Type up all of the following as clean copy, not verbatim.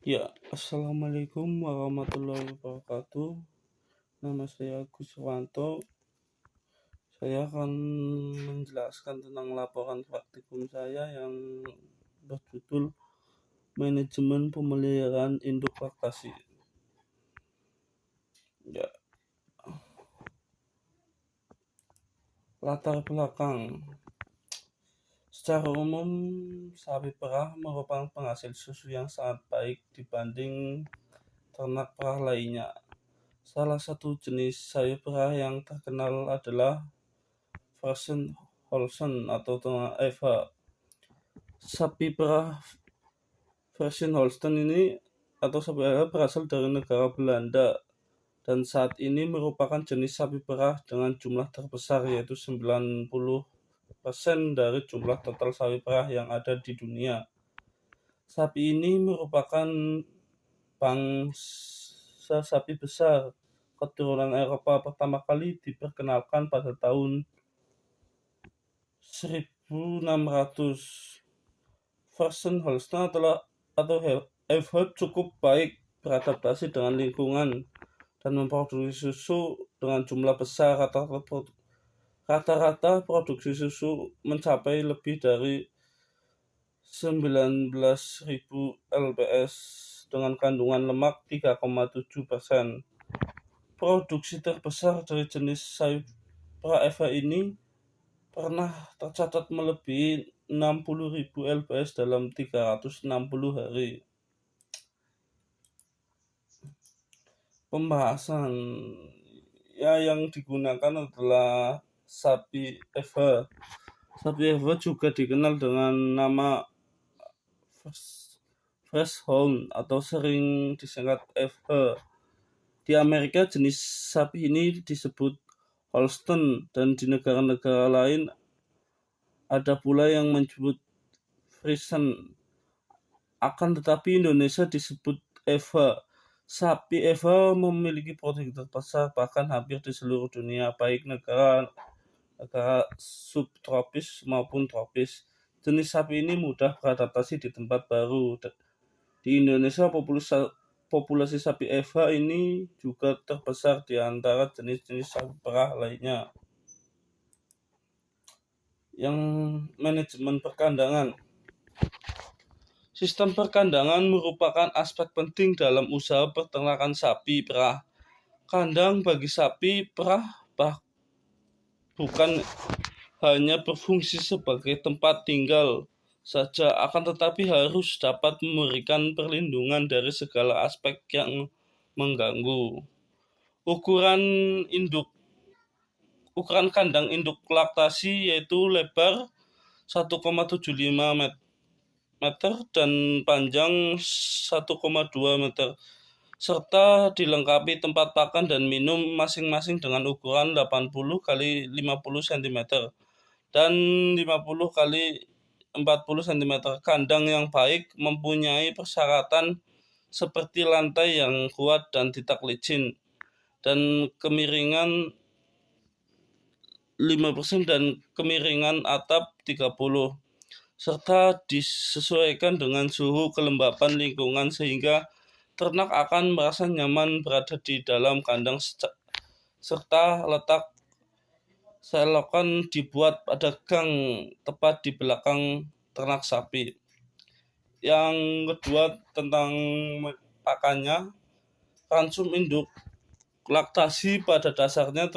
Ya, assalamualaikum warahmatullahi wabarakatuh. Nama saya Guswanto. Saya akan menjelaskan tentang laporan praktikum saya yang berjudul Manajemen Pemeliharaan Induk Laktasi. Ya, latar belakang. Secara umum, sapi perah merupakan penghasil susu yang sangat baik dibanding ternak perah lainnya. Salah satu jenis sapi perah yang terkenal adalah Friesian Holstein atau FH. Sapi perah Friesian Holstein ini atau sapi perah berasal dari negara Belanda dan saat ini merupakan jenis sapi perah dengan jumlah terbesar, yaitu 90% dari jumlah total sapi perah yang ada di dunia. Sapi ini merupakan bangsa sapi besar keturunan Eropa pertama kali diperkenalkan pada tahun 1600. Friesian Holstein atau Hereford cukup baik beradaptasi dengan lingkungan dan memproduksi susu dengan jumlah besar. Rata-rata produksi susu mencapai lebih dari 19.000 lbs dengan kandungan lemak 3,7%. Produksi terbesar dari jenis sapi perah FH ini pernah tercatat melebihi 60.000 lbs dalam 360 hari. Pembahasan yang digunakan adalah sapi FH. Sapi FH juga dikenal dengan nama Friesian atau sering disingkat FH. Di Amerika jenis sapi ini disebut Holstein dan di negara-negara lain ada pula yang menyebut Friesian. Akan tetapi Indonesia disebut FH. Sapi FH memiliki produksi terbesar bahkan hampir di seluruh dunia, baik negara subtropis maupun tropis. Jenis sapi ini mudah beradaptasi di tempat baru. Di Indonesia populasi sapi FH ini juga terbesar di antara jenis-jenis sapi perah lainnya. Yang manajemen perkandangan. Sistem perkandangan merupakan aspek penting dalam usaha peternakan sapi perah. Kandang bagi sapi perah bukan hanya berfungsi sebagai tempat tinggal saja, akan tetapi harus dapat memberikan perlindungan dari segala aspek yang mengganggu. Ukuran kandang induk laktasi yaitu lebar 1,75 meter dan panjang 1,2 meter, serta dilengkapi tempat pakan dan minum masing-masing dengan ukuran 80 x 50 cm dan 50 x 40 cm. Kandang yang baik mempunyai persyaratan seperti lantai yang kuat dan tidak licin, dan kemiringan 5% dan kemiringan atap 30%, serta disesuaikan dengan suhu kelembapan lingkungan sehingga ternak akan merasa nyaman berada di dalam kandang, serta letak selokan dibuat pada gang tepat di belakang ternak sapi. Yang kedua tentang pakannya, ransum induk laktasi pada dasarnya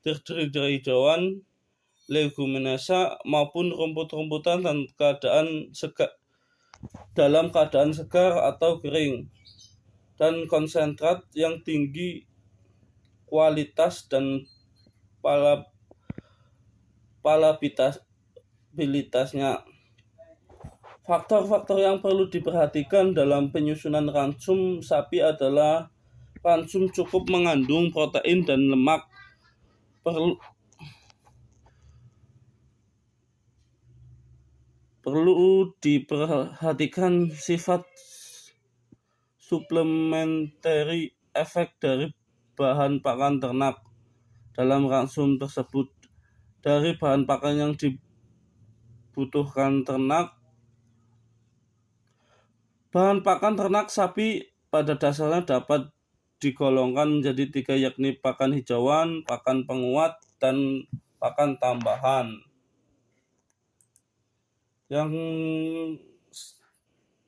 terdiri dari hijauan, leguminosa maupun rumput-rumputan dalam keadaan segar atau kering, dan konsentrat yang tinggi kualitas dan palatabilitasnya. Faktor-faktor yang perlu diperhatikan dalam penyusunan ransum sapi adalah ransum cukup mengandung protein dan lemak. Perlu diperhatikan sifat suplementary efek dari bahan pakan ternak dalam ransum tersebut. Dari bahan pakan yang dibutuhkan ternak Bahan pakan ternak sapi pada dasarnya dapat digolongkan menjadi 3, yakni pakan hijauan, pakan penguat, dan pakan tambahan.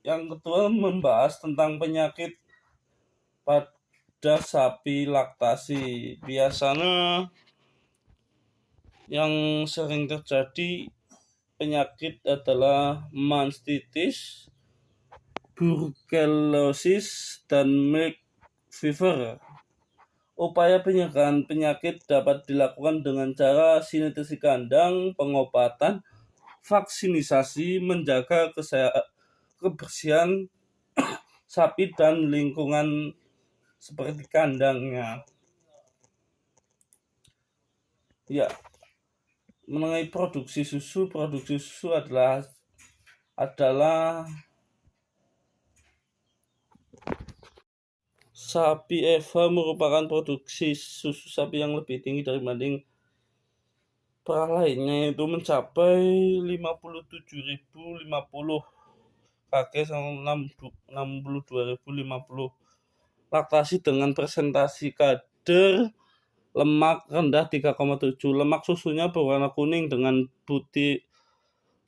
Yang kedua membahas tentang penyakit pada sapi laktasi. Biasanya yang sering terjadi penyakit adalah mastitis, brucellosis, dan milk fever. Upaya pencegahan penyakit dapat dilakukan dengan cara sanitasi kandang, pengobatan, vaksinisasi, menjaga kebersihan sapi dan lingkungan seperti kandangnya. Ya, mengenai produksi susu adalah sapi Eva merupakan produksi susu sapi yang lebih tinggi dibanding perah lainnya, itu mencapai 57.050 kg sama 62.050. Laktasi dengan presentasi kadar lemak rendah 3,7. Lemak susunya berwarna kuning dengan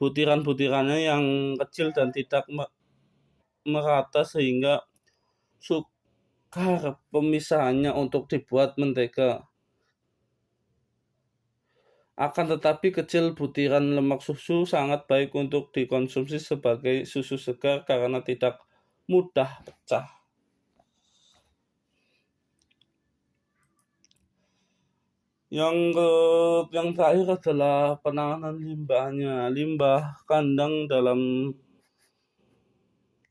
butiran-butirannya yang kecil dan tidak merata sehingga sukar pemisahannya untuk dibuat mentega. Akan tetapi kecil butiran lemak susu sangat baik untuk dikonsumsi sebagai susu segar karena tidak mudah pecah. Yang terakhir adalah penanganan limbahnya. Limbah kandang dalam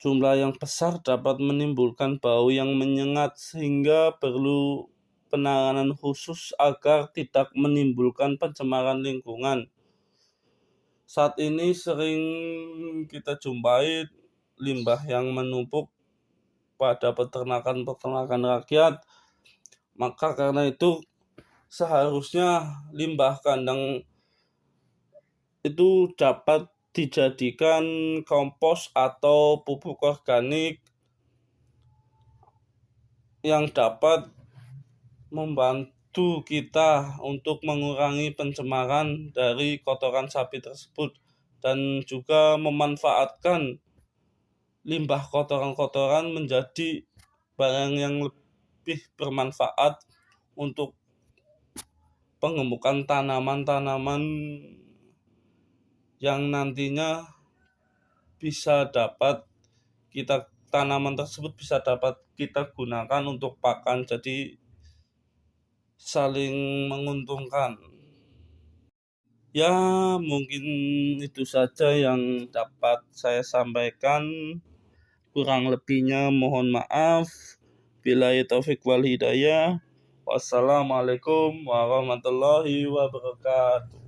jumlah yang besar dapat menimbulkan bau yang menyengat sehingga perlu penanganan khusus agar tidak menimbulkan pencemaran lingkungan. Saat ini sering kita jumpai limbah yang menumpuk pada peternakan rakyat. Maka karena itu seharusnya limbah kandang itu dapat dijadikan kompos atau pupuk organik yang dapat membantu kita untuk mengurangi pencemaran dari kotoran sapi tersebut dan juga memanfaatkan limbah kotoran-kotoran menjadi barang yang lebih bermanfaat untuk pengembukan tanaman-tanaman yang nantinya tanaman tersebut bisa dapat kita gunakan untuk pakan, jadi saling menguntungkan. Ya, mungkin itu saja yang dapat saya sampaikan. Kurang lebihnya mohon maaf. Billahi taufik wal hidayah. Wassalamualaikum warahmatullahi wabarakatuh.